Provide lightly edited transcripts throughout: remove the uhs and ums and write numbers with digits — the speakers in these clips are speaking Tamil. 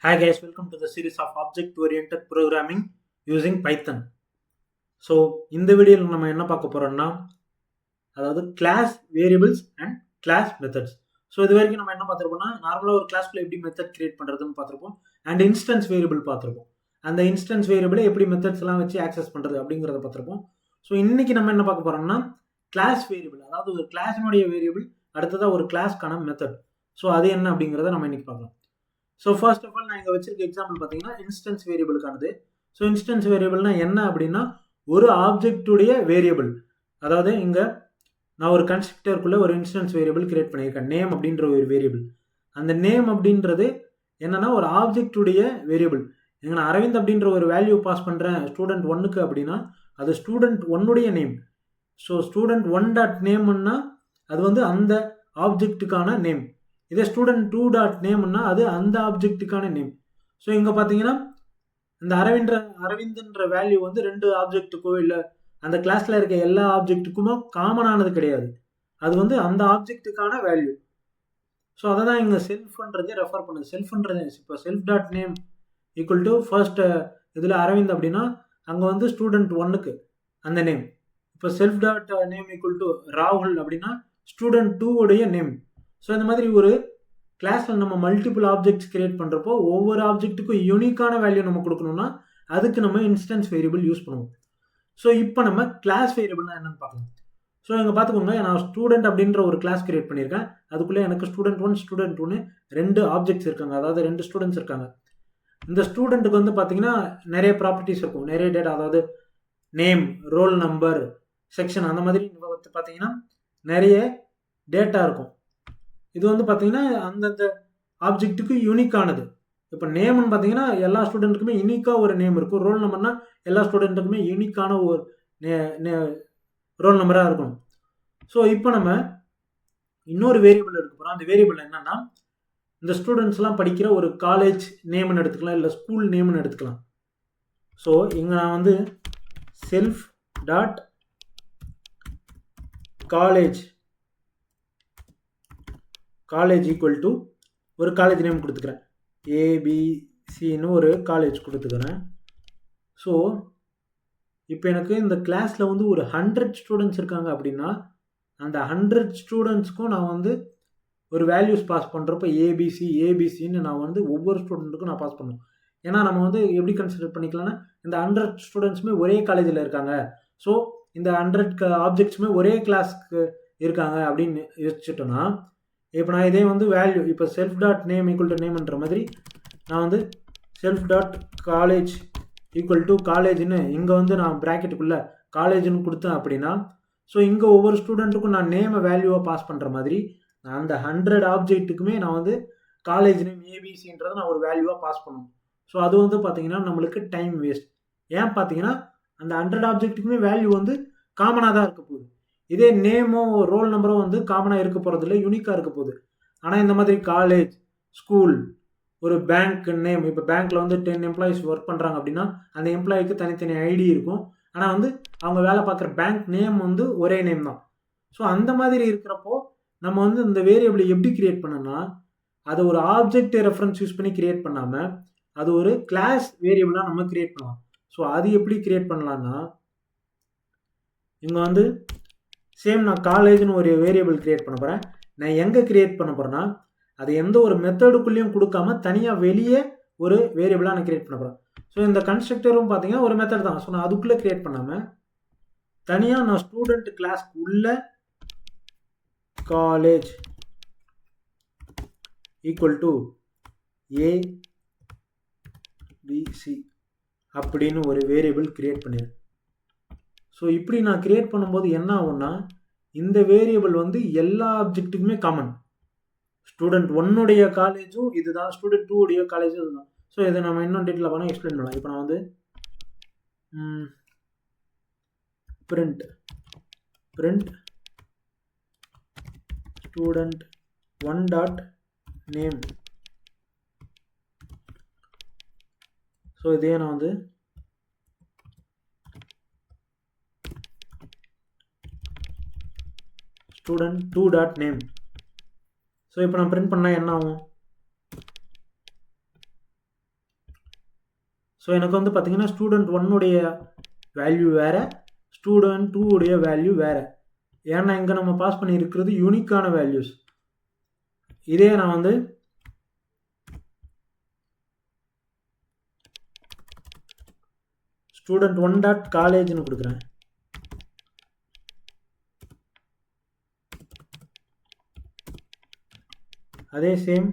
Hi guys, welcome to the series of object-oriented programming using Python. So இந்த வீடியோவில் நம்ம என்ன பார்க்க போகிறோம்னா அதாவது class variables and class methods. So இது வரைக்கும் நம்ம என்ன பார்த்துருப்போம்னா நார்மலாக ஒரு கிளாஸ்க்குள்ள எப்படி மெத்தட் கிரியேட் பண்ணுறதுன்னு பார்த்துருப்போம் அண்ட் இன்ஸ்டன்ஸ் வேரியபிள் பார்த்துருப்போம். அந்த இன்ஸ்டன்ஸ் வேரியபிளை எப்படி மெத்தட்ஸ் எல்லாம் வச்சு ஆக்சஸ் பண்ணுறது அப்படிங்கிறத பார்த்துருப்போம். ஸோ இன்னைக்கு நம்ம என்ன பார்க்க போகிறோம்னா கிளாஸ் வேரியபிள், அதாவது ஒரு கிளாஸினுடைய வேரியபிள் அடுத்ததாக ஒரு கிளாஸ்க்கான மெத்தட். ஸோ அது என்ன அப்படிங்கிறத நம்ம இன்னைக்கு பார்க்கலாம். ஸோ ஃபர்ஸ்ட் ஆஃப் ஆல் நான் இங்கே வச்சிருக்க எக்ஸாம்பிள் பார்த்தீங்கன்னா இன்ஸ்டன்ஸ் வேரியபிளுக்கானது. ஸோ இன்ஸ்டன்ஸ் வேரியபிள்னா என்ன அப்படின்னா ஒரு ஆப்ஜெக்டுடைய வேரியபிள். அதாவது இங்கே நான் ஒரு கன்ஸ்ட்ரக்டருக்குள்ளே ஒரு இன்ஸ்டன்ஸ் வேரியபிள் கிரியேட் பண்ணியிருக்கேன், நேம் அப்படின்ற ஒரு வேரியபிள். அந்த நேம் அப்படின்றது என்னன்னா ஒரு ஆப்ஜெக்டுடைய வேரியபிள். இங்கே நான் அரவிந்த் அப்படின்ற ஒரு வேல்யூ பாஸ் பண்ணுறேன் ஸ்டூடெண்ட் ஒன்னுக்கு அப்படின்னா அது ஸ்டூடெண்ட் ஒன்னுடைய name. So student one dot நேம்னா அது வந்து அந்த ஆப்ஜெக்ட்டுக்கான நேம். இதே ஸ்டூடெண்ட் டூ டாட் நேம்னா அது அந்த ஆப்ஜெக்ட்டுக்கான நேம். ஸோ இங்கே பார்த்தீங்கன்னா இந்த அரவிந்த்ன்ற வேல்யூ வந்து ரெண்டு ஆப்ஜெக்ட்டுக்கோ இல்லை அந்த கிளாஸில் இருக்க எல்லா ஆப்ஜெக்ட்டுக்குமோ காமனானது கிடையாது. அது வந்து அந்த ஆப்ஜெக்ட்டுக்கான வேல்யூ. ஸோ அதை தான் இங்கே செல்ஃப்ன்றதே ரெஃபர் பண்ணுது. செல்ஃப்ன்றது இப்போ self dot name equal to first இதில் அரவிந்த் அப்படின்னா அங்கே வந்து ஸ்டூடெண்ட் ஒன்னுக்கு அந்த நேம். இப்போ self dot name equal to ராகுல் அப்படின்னா ஸ்டூடெண்ட் டூவுடைய நேம். ஸோ இந்த மாதிரி ஒரு கிளாஸில் நம்ம மல்டிபிள் ஆப்ஜெக்ட்ஸ் கிரியேட் பண்ணுறப்போ ஒவ்வொரு ஆப்ஜெக்ட்டுக்கும் யூனிக்கான வேல்யூ நம்ம கொடுக்கணும்னா அதுக்கு நம்ம இன்ஸ்டன்ஸ் வேரியபிள் யூஸ் பண்ணுவோம். ஸோ இப்போ நம்ம கிளாஸ் வேரியபிள்னா என்னன்னு பார்க்கலாம். ஸோ இங்கே பார்த்துக்கோங்க, நான் ஸ்டூடெண்ட் அப்படின்ற ஒரு கிளாஸ் கிரியேட் பண்ணியிருக்கேன். அதுக்குள்ளே எனக்கு ஸ்டூடெண்ட் ஒன்று ரெண்டு ஆப்ஜெக்ட்ஸ் இருக்காங்க, அதாவது ரெண்டு ஸ்டூடெண்ட்ஸ் இருக்காங்க. இந்த ஸ்டூடெண்ட்டுக்கு வந்து பார்த்தீங்கன்னா நிறைய ப்ராப்பர்ட்டிஸ் இருக்கும், நிறைய டேட்டா, அதாவது நேம், ரோல் நம்பர், செக்ஷன், அந்த மாதிரி பார்த்தீங்கன்னா நிறைய டேட்டா இருக்கும். இது வந்து பார்த்தீங்கன்னா அந்தந்த ஆப்ஜெக்ட்டுக்கு யூனிக்கானது. இப்போ நேம்னு பார்த்தீங்கன்னா எல்லா ஸ்டூடெண்ட்டுக்குமே யூனிக்காக ஒரு நேம் இருக்கும். ரோல் நம்பர்னா எல்லா ஸ்டூடெண்ட்டுக்குமே யூனிக்கான ஒரு ரோல் நம்பராக இருக்கணும். ஸோ இப்போ நம்ம இன்னொரு வேரியபிள் எடுக்க போகிறோம். அந்த வேரியபிள் என்னன்னா இந்த ஸ்டூடெண்ட்ஸ்லாம் படிக்கிற ஒரு காலேஜ் நேம்னு எடுத்துக்கலாம், இல்லை ஸ்கூல் நேம்னு எடுத்துக்கலாம். ஸோ இங்கே நான் வந்து self dot college equal to ஒரு காலேஜ் நேம் கொடுத்துக்கிறேன், ஏபிசின்னு ஒரு காலேஜ் கொடுத்துக்கிறேன். ஸோ இப்போ எனக்கு இந்த கிளாஸில் வந்து ஒரு 100 ஸ்டூடெண்ட்ஸ் இருக்காங்க அப்படின்னா அந்த 100 ஸ்டூடெண்ட்ஸ்க்கும் நான் வந்து ஒரு வேல்யூஸ் பாஸ் பண்ணுறப்ப ஏபிசின்னு நான் வந்து ஒவ்வொரு ஸ்டூடெண்ட்டுக்கும் நான் பாஸ் பண்ணுவேன். ஏன்னா நம்ம வந்து எப்படி கன்சிடர் பண்ணிக்கலாம்னா இந்த 100 ஸ்டூடெண்ட்ஸுமே ஒரே காலேஜில் இருக்காங்க, ஸோ இந்த 100 ஆப்ஜெக்ட்ஸுமே ஒரே கிளாஸ்க்கு இருக்காங்க அப்படின்னு யோசிச்சுட்டோன்னா இப்போ நான் இதே வந்து வேல்யூ இப்போ self dot name equal to நேம்ன்ற மாதிரி நான் வந்து self dot college equal to காலேஜ்னு இங்கே வந்து நான் ப்ராக்கெட்டுக்குள்ளே காலேஜ்னு கொடுத்தேன் அப்படின்னா ஸோ இங்கே ஒவ்வொரு ஸ்டூடெண்ட்டுக்கும் நான் நேமை வேல்யூவாக பாஸ் பண்ணுற மாதிரி நான் அந்த 100 ஆப்ஜெக்ட்டுக்குமே நான் வந்து காலேஜ் நேம் ஏபிசின்றதை நான் ஒரு வேல்யூவாக பாஸ் பண்ணணும். ஸோ அது வந்து பார்த்தீங்கன்னா நம்மளுக்கு டைம் வேஸ்ட். ஏன் பார்த்தீங்கன்னா அந்த 100 ஆப்ஜெக்ட்டுக்குமே வேல்யூ வந்து காமனாக தான் இருக்க போகுது. இதே நேமோ ரோல் நம்பரோ வந்து காமனாக இருக்க போகிறதில்ல, யூனிக்காக இருக்க போகுது. ஆனால் இந்த மாதிரி காலேஜ், ஸ்கூல், ஒரு பேங்க் நேம், இப்போ பேங்க்கில் வந்து 10 எம்ப்ளாயிஸ் ஒர்க் பண்ணுறாங்க அப்படின்னா அந்த எம்ப்ளாய்க்கு தனித்தனி ஐடி இருக்கும். ஆனால் வந்து அவங்க வேலை பார்க்குற பேங்க் நேம் வந்து ஒரே நேம் தான். ஸோ அந்த மாதிரி இருக்கிறப்போ நம்ம வந்து இந்த வேரியபிளை எப்படி கிரியேட் பண்ணோம்னா அது ஒரு ஆப்ஜெக்ட் ரெஃபரன்ஸ் யூஸ் பண்ணி கிரியேட் பண்ணாமல் அது ஒரு கிளாஸ் வேரியபிளாக நம்ம கிரியேட் பண்ணலாம். ஸோ அது எப்படி கிரியேட் பண்ணலான்னா இங்கே வந்து சேம் நான் காலேஜ்னு ஒரு வேரியபிள் கிரியேட் பண்ண போகிறேன். நான் எங்கே கிரியேட் பண்ண போகிறேன்னா அது எந்த ஒரு மெத்தடுக்குள்ளேயும் கொடுக்காம தனியாக வெளியே ஒரு வேரியபிளாக நான் கிரியேட் பண்ண போகிறேன். ஸோ இந்த கன்ஸ்ட்ரக்டரும் பார்த்தீங்கன்னா ஒரு மெத்தட் தான். ஸோ நான் அதுக்குள்ளே கிரியேட் பண்ணாமல் தனியாக நான் ஸ்டூடெண்ட் கிளாஸ்க்கு உள்ள காலேஜ் ஈக்குவல் டு ஏபிசி அப்படின்னு ஒரு வேரியபிள் கிரியேட் பண்ணிடுறேன். ஸோ இப்படி நான் கிரியேட் பண்ணும்போது என்ன ஆகும்னா இந்த வேரியபிள் வந்து எல்லா ஆப்ஜெக்ட்டுக்குமே காமன். ஸ்டூடெண்ட் ஒன்னுடைய காலேஜும் இதுதான், ஸ்டூடெண்ட் டூ உடைய காலேஜும் இதுதான். ஸோ இதை நம்ம இன்னும் டீட்டெயிலாக பண்ணால் எக்ஸ்பிளைன் பண்ணலாம். இப்போ நான் வந்து print student one dot name. So இதே நான் வந்து student two dot name. So இப்போ நான் பிரிண்ட் பண்ணால் என்ன ஆகும், ஸோ எனக்கு வந்து பார்த்தீங்கன்னா ஸ்டூடெண்ட் 1உடைய வேல்யூ வேறு, ஸ்டூடெண்ட் 2உடைய வேல்யூ வேறு. ஏன்னா இங்கே நம்ம பாஸ் பண்ணி இருக்கிறது யூனிக்கான வேல்யூஸ். இதே நான் வந்து ஸ்டூடெண்ட் 1 டாட் காலேஜ்னு கொடுக்குறேன். அதே same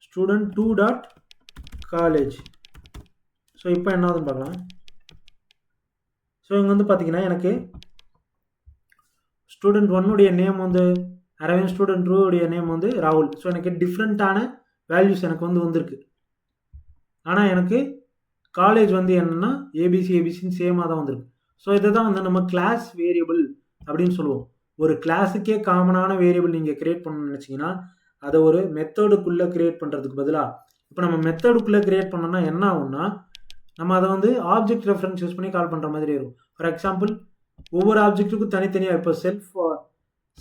student 2 dot college. So இப்போ என்ன ஆகுதுன்னு பார்க்கலாம். ஸோ இங்கே வந்து பார்த்தீங்கன்னா எனக்கு ஸ்டூடெண்ட் 1உடைய நேம் வந்து அரவிந்த், ஸ்டூடெண்ட் 2உடைய நேம் வந்து ராகுல். ஸோ எனக்கு டிஃப்ரெண்ட்டான வேல்யூஸ் எனக்கு வந்து வந்திருக்கு. ஆனால் எனக்கு காலேஜ் வந்து என்னென்னா ஏபிசின்னு சேமாக தான் வந்திருக்கு. ஸோ இதை தான் வந்து நம்ம கிளாஸ் வேரியபிள் அப்படின்னு சொல்லுவோம். ஒரு கிளாஸுக்கே காமனான வேரியபிள் நீங்கள் கிரியேட் பண்ணணும்னு நினச்சிங்கன்னா அதை ஒரு மெத்தடுக்குள்ளே கிரியேட் பண்ணுறதுக்கு பதிலாக இப்போ நம்ம மெத்தடுக்குள்ளே கிரியேட் பண்ணோம்னா என்ன ஆகும்னா நம்ம அதை வந்து ஆப்ஜெக்ட் ரெஃபரன்ஸ் யூஸ் பண்ணி கால் பண்ணுற மாதிரி இருக்கும். ஃபார் எக்ஸாம்பிள் ஒவ்வொரு ஆப்ஜெக்ட்டுக்கும் தனித்தனியாக இப்போ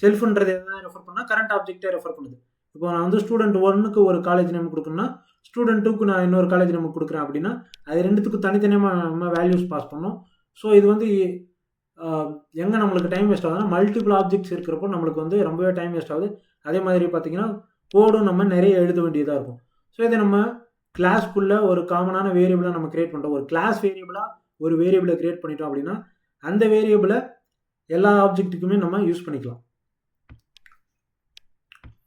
செல்ஃப்ன்றது எதாவது ரெஃபர் பண்ணால் கரண்ட் ஆப்ஜெக்டே ரெஃபர் பண்ணுது. இப்போ நான் வந்து ஸ்டூடெண்ட் 1க்கு ஒரு காலேஜ் நேம் கொடுக்கணும்னா ஸ்டூடெண்ட் 2க்கு நான் இன்னொரு காலேஜ் நேம் கொடுக்குறேன் அப்படின்னா அது ரெண்டுத்துக்கும் தனித்தனியாக நம்ம வேல்யூஸ் பாஸ் பண்ணோம். ஸோ இது வந்து எங்கே நம்மளுக்கு டைம் வேஸ்ட் ஆகுதுன்னா மல்டிபிள் ஆப்ஜெக்ட்ஸ் இருக்கிறப்போ நம்மளுக்கு வந்து ரொம்பவே டைம் வேஸ்ட் ஆகுது. அதே மாதிரி பார்த்தீங்கன்னா கோடும் நம்ம நிறைய எழுத வேண்டியதாக இருக்கும். ஸோ இதை நம்ம கிளாஸ்க்குள்ளே ஒரு காமனான வேரியபிளாக நம்ம கிரியேட் பண்ணுறோம். ஒரு கிளாஸ் வேரியபிளாக ஒரு வேரியபிளை கிரியேட் பண்ணிட்டோம் அப்படின்னா அந்த வேரியபிளை எல்லா ஆப்ஜெக்ட்டுக்குமே நம்ம யூஸ் பண்ணிக்கலாம்.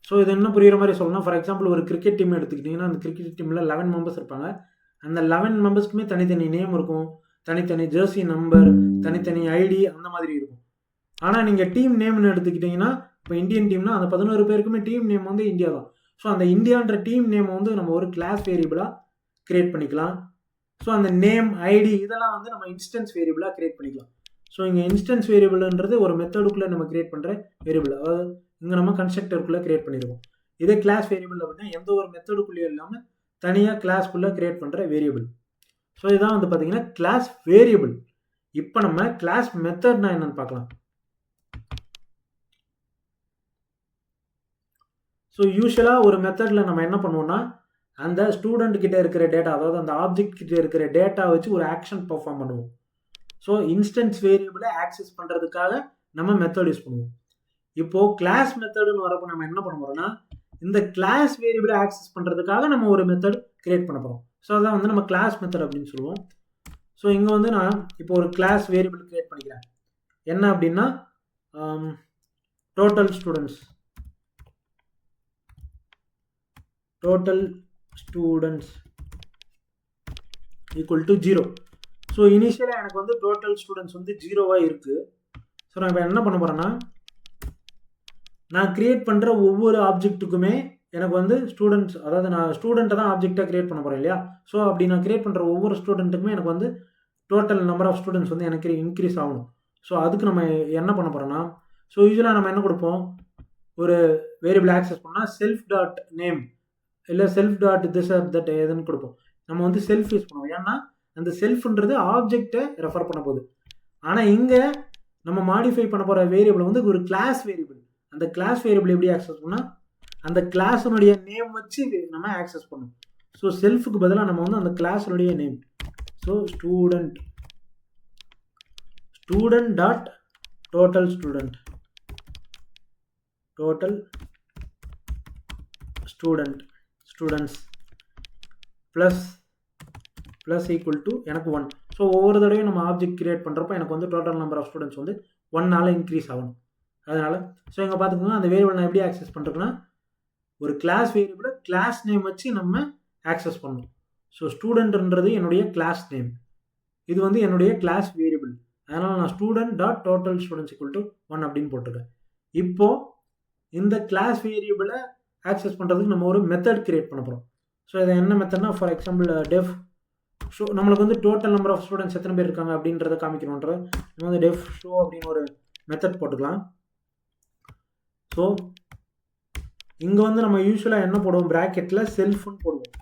ஸோ இது என்ன புரிகிற மாதிரி சொல்லணும். ஃபார் எக்ஸாம்பிள் ஒரு கிரிக்கெட் டீம் எடுத்துக்கிட்டிங்கன்னா அந்த கிரிக்கெட் டீமில் 11 மெம்பர்ஸ் இருப்பாங்க. அந்த 11 மெம்பர்ஸ்க்குமே தனித்தனி நேம் இருக்கும், தனித்தனி ஜெர்சி நம்பர், தனித்தனி ஐடி அந்த மாதிரி இருக்கும். ஆனால் நீங்கள் டீம் நேம்னு எடுத்துக்கிட்டிங்கன்னா இப்போ இந்தியன் டீம்னா அந்த 11 பேருக்குமே டீம் நேம் வந்து இந்தியா தான். ஸோ அந்த இந்தியான்ற டீம் நேம் வந்து நம்ம ஒரு கிளாஸ் வேரியபிளாக கிரியேட் பண்ணிக்கலாம். ஸோ அந்த நேம் ஐடி இதெல்லாம் வந்து நம்ம இன்ஸ்டன்ஸ் வேரியபிளாக கிரியேட் பண்ணிக்கலாம். ஸோ இங்கே இன்ஸ்டன்ஸ் வேரியபிள்ன்றது ஒரு மெத்தடுக்குள்ளே நம்ம கிரியேட் பண்ணுற வேரியபிள், அதாவது இங்கே நம்ம கன்ஸ்ட்ரக்டருக்குள்ளே கிரியேட் பண்ணியிருக்கோம். இதே கிளாஸ் வேரியபிள் அப்படின்னா எந்த ஒரு மெத்தடுக்குள்ளேயும் இல்லாமல் தனியாக கிளாஸ்க்குள்ளே கிரியேட் பண்ணுற வேரியபிள். ஸோ இதான் வந்து பார்த்தீங்கன்னா கிளாஸ் வேரியபிள். இப்போ நம்ம கிளாஸ் மெத்தட்னா என்னன்னு பார்க்கலாம். ஸோ யூஸ்வலாக ஒரு மெத்தடில் நம்ம என்ன பண்ணுவோம்னா அந்த ஸ்டூடெண்ட் கிட்டே இருக்கிற டேட்டா, அதாவது அந்த ஆப்ஜெக்ட் கிட்டே இருக்கிற டேட்டா வச்சு ஒரு ஆக்ஷன் பெர்ஃபார்ம் பண்ணுவோம். ஸோ இன்ஸ்டன்ஸ் வேரியபிளை ஆக்சஸ் பண்ணுறதுக்காக நம்ம மெத்தட் யூஸ் பண்ணுவோம். இப்போது கிளாஸ் மெத்தடுன்னு வரப்போ நம்ம என்ன பண்ண போகிறோம்னா இந்த கிளாஸ் வேரியபிளை ஆக்சஸ் பண்ணுறதுக்காக நம்ம ஒரு மெத்தட் கிரியேட் பண்ண போகிறோம். ஸோ அதான் வந்து நம்ம கிளாஸ் மெத்தட் அப்படின்னு சொல்லுவோம். ஸோ இங்கே வந்து நான் இப்போ ஒரு கிளாஸ் வேரியபிள் கிரியேட் பண்ணிக்கிறேன். என்ன அப்படின்னா total students equal to 0. So இனிஷியலாக எனக்கு வந்து டோட்டல் ஸ்டூடெண்ட்ஸ் வந்து 0வாக இருக்குது. ஸோ நான் இப்போ என்ன பண்ண போகிறேன்னா நான் கிரியேட் பண்ணுற ஒவ்வொரு ஆப்ஜெக்ட்டுக்குமே எனக்கு வந்து ஸ்டூடெண்ட்ஸ், அதாவது நான் ஸ்டூடெண்ட்டை தான் ஆப்ஜெக்டாக கிரியேட் பண்ண போகிறேன் இல்லையா. ஸோ அப்படி நான் கிரியேட் பண்ணுற ஒவ்வொரு ஸ்டூடெண்ட்டுக்குமே எனக்கு வந்து டோட்டல் நம்பர் ஆஃப் ஸ்டூடெண்ட்ஸ் வந்து எனக்கு இன்க்ரீஸ் ஆகணும். ஸோ அதுக்கு நம்ம என்ன பண்ண போகிறோன்னா ஸோ யூஸ்வலாக நம்ம என்ன கொடுப்போம், ஒரு வேரியபிள் ஆக்சஸ் பண்ணால் செல்ஃப் டாட் நேம் இல்லை self dot this or that எதுன்னு கொடுப்போம். நம்ம வந்து செல்ஃப் யூஸ் பண்ணுவோம். ஏன்னா அந்த செல்ஃப்ன்றது ஆப்ஜெக்டை ரெஃபர் பண்ண போகுது. ஆனால் இங்கே நம்ம மாடிஃபை பண்ண போகிற வேரியபிள் வந்து ஒரு கிளாஸ் வேரியபிள். அந்த கிளாஸ் வேரியபிள் எப்படி ஆக்சஸ் பண்ணால் அந்த கிளாஸினுடைய நேம் வச்சு நம்ம ஆக்சஸ் பண்ணணும். ஸோ செல்ஃபுக்கு பதிலாக நம்ம வந்து அந்த கிளாஸினுடைய name, so student dot total students plus equal to எனக்கு 1. ஸோ ஒவ்வொரு தடவையும் நம்ம ஆப்ஜெக்ட் கிரியேட் பண்ணுறப்போ எனக்கு வந்து டோட்டல் நம்பர் ஆஃப் ஸ்டூடெண்ட்ஸ் வந்து 1 இன்க்ரீஸ் ஆகணும். அதனால் ஸோ இங்கே பார்த்துக்கோங்க அந்த வேரியபிள் நான் எப்படி ஆக்சஸ் பண்ணுறேன்னா ஒரு கிளாஸ் வேரியபிளை கிளாஸ் நேம் வச்சு நம்ம ஆக்சஸ் பண்ணணும். ஸோ ஸ்டூடெண்ட்ன்றது என்னுடைய கிளாஸ் நேம், இது வந்து என்னுடைய கிளாஸ் வேரியபிள். அதனால் நான் student dot total students equal to 1 அப்படின்னு போட்டிருக்கேன். இப்போது இந்த கிளாஸ் வேரியபிளை ஆக்சஸ் பண்ணுறதுக்கு நம்ம ஒரு மெத்தட் கிரியேட் பண்ண போகிறோம். ஸோ இதை என்ன மெத்தட்னா ஃபார் எக்ஸாம்பிள் டெஃப் ஷோ, நம்மளுக்கு வந்து டோட்டல் நம்பர் ஆஃப் ஸ்டூடெண்ட்ஸ் எத்தனை பேர் இருக்காங்க அப்படின்றத காமிக்கணுன்ற நம்ம வந்து டெஃப் ஷோ அப்படின்னு ஒரு மெத்தட் போட்டுக்கலாம். ஸோ இங்கே வந்து நம்ம யூஸ்வலாக என்ன போடுவோம், ப்ராக்கெட்டில் செல்ஃப்னு போடுவோம்.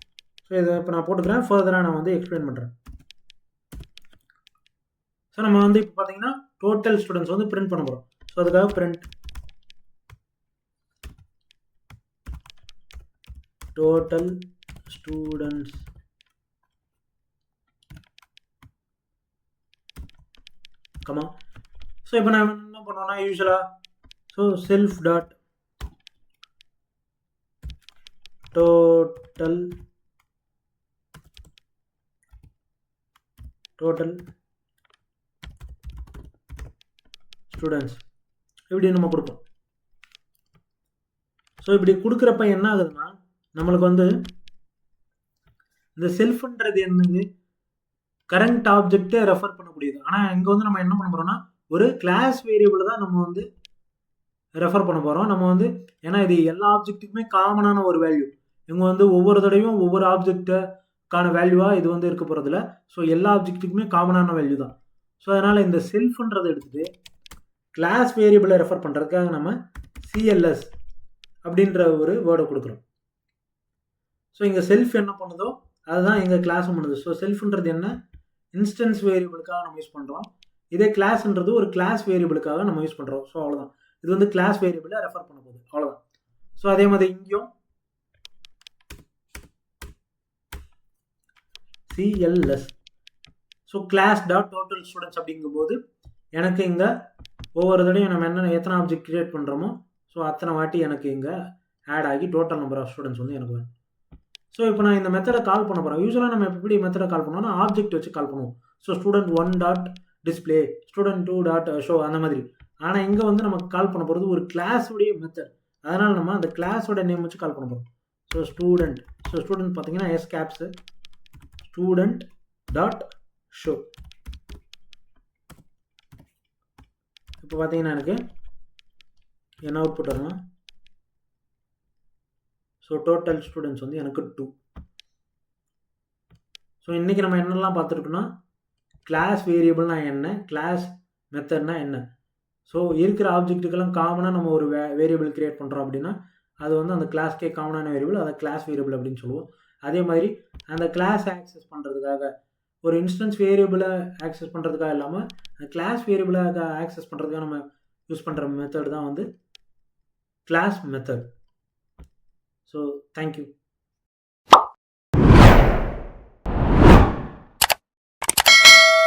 ஸோ இதை இப்போ நான் போட்டுக்கிறேன், ஃபர்தராக நான் வந்து எக்ஸ்பிளைன் பண்ணுறேன். ஸோ நம்ம வந்து இப்போ பார்த்தீங்கன்னா டோட்டல் ஸ்டூடெண்ட்ஸ் வந்து பிரிண்ட் பண்ண போகிறோம். ஸோ அதுக்காக print total students comma. So இப்போ நான் என்ன பண்ணுவோம்னா யூஸ்வலாக so self dot total students இப்படி நம்ம கொடுப்போம். ஸோ இப்படி கொடுக்குறப்ப என்ன ஆகுதுன்னா நம்மளுக்கு வந்து இந்த செல்ஃப்ன்றது என்னது கரண்ட் ஆப்ஜெக்டை ரெஃபர் பண்ணக்கூடியது. ஆனால் இங்கே வந்து நம்ம என்ன பண்ண போகிறோம்னா ஒரு கிளாஸ் வேரியபிள் தான் நம்ம வந்து ரெஃபர் பண்ண போகிறோம். நம்ம வந்து ஏன்னா இது எல்லா ஆப்ஜெக்ட்டுக்குமே காமனான ஒரு வேல்யூ. இவங்க வந்து ஒவ்வொரு தடவையும் ஒவ்வொரு ஆப்ஜெக்டுக்கான வேல்யூவாக இது வந்து இருக்க போகிறதில்ல. ஸோ எல்லா ஆப்ஜெக்ட்டுக்குமே காமனான வேல்யூ தான். ஸோ அதனால் இந்த செல்ஃப்ன்றதை எடுத்துகிட்டு கிளாஸ் வேரியபிளை ரெஃபர் பண்ணுறதுக்காக நம்ம CLS அப்படின்ற ஒரு வேர்டை கொடுக்குறோம். ஸோ இங்கே செல்ஃப் என்ன பண்ணுதோ அதுதான் எங்கள் கிளாஸும் பண்ணுது. ஸோ செல்ஃப்ன்றது என்ன இன்ஸ்டன்ஸ் வேரியபிளுக்காக நம்ம யூஸ் பண்ணுறோம். இதே கிளாஸ்ன்றது ஒரு கிளாஸ் வேரியபிளுக்காக நம்ம யூஸ் பண்ணுறோம். ஸோ அவ்வளோதான். இது வந்து கிளாஸ் வேரியபிளை ரெஃபர் பண்ண போகுது. அவ்வளோதான். ஸோ அதே மாதிரி இங்கேயும் CLS so class dot total students அப்படிங்கும்போது எனக்கு இங்கே ஒவ்வொரு தடையும் நம்ம எத்தனை ஆப்ஜெக்ட் கிரியேட் பண்ணுறோமோ ஸோ அத்தனை வாட்டி எனக்கு இங்கே ஆட் ஆகி டோட்டல் நம்பர் ஆஃப் ஸ்டூடெண்ட்ஸ் வந்து எனக்கு வரும். ஸோ இப்போ நான் இந்த மெத்தடை கால் பண்ண போகிறேன். யூஸ்வலாக நம்ம எப்படி மெத்தடை கால் பண்ணோம்னா ஆப்ஜெக்ட் வச்சு கால் பண்ணுவோம். So student 1 dot display, student 2 dot show அந்த மாதிரி. ஆனால் இங்கே வந்து நமக்கு கால் பண்ண போகிறது ஒரு கிளாஸுடைய மெத்தட். அதனால் நம்ம அந்த கிளாஸோட நேம் வச்சு கால் பண்ண போகிறோம். ஸோ ஸ்டூடெண்ட் பார்த்தீங்கன்னா S caps student dot show. இப்போ பார்த்தீங்கன்னா எனக்கு என்ன அவுட்புட் வரும். ஸோ டோட்டல் ஸ்டூடெண்ட்ஸ் வந்து எனக்கு 2. ஸோ இன்றைக்கி நம்ம என்னெல்லாம் பார்த்துருக்கோம்னா கிளாஸ் வேரியபிள்னா என்ன, கிளாஸ் மெத்தட்னா என்ன. ஸோ இருக்கிற ஆப்ஜெக்ட்டுக்கெல்லாம் காமனாக நம்ம ஒரு வேரியபிள் கிரியேட் பண்ணுறோம் அப்படின்னா அது வந்து அந்த கிளாஸ்க்கே காமனான வேரியபிள், அதை கிளாஸ் வேரியபிள் அப்படின்னு சொல்லுவோம். அதே மாதிரி அந்த கிளாஸ் ஆக்சஸ் பண்ணுறதுக்காக ஒரு இன்ஸ்டன்ஸ் வேரியபிளை ஆக்சஸ் பண்ணுறதுக்காக இல்லாமல் அந்த கிளாஸ் வேரியபிளாக ஆக்சஸ் பண்ணுறதுக்காக நம்ம யூஸ் பண்ணுற மெத்தட் தான் வந்து கிளாஸ் மெத்தட். So thank you.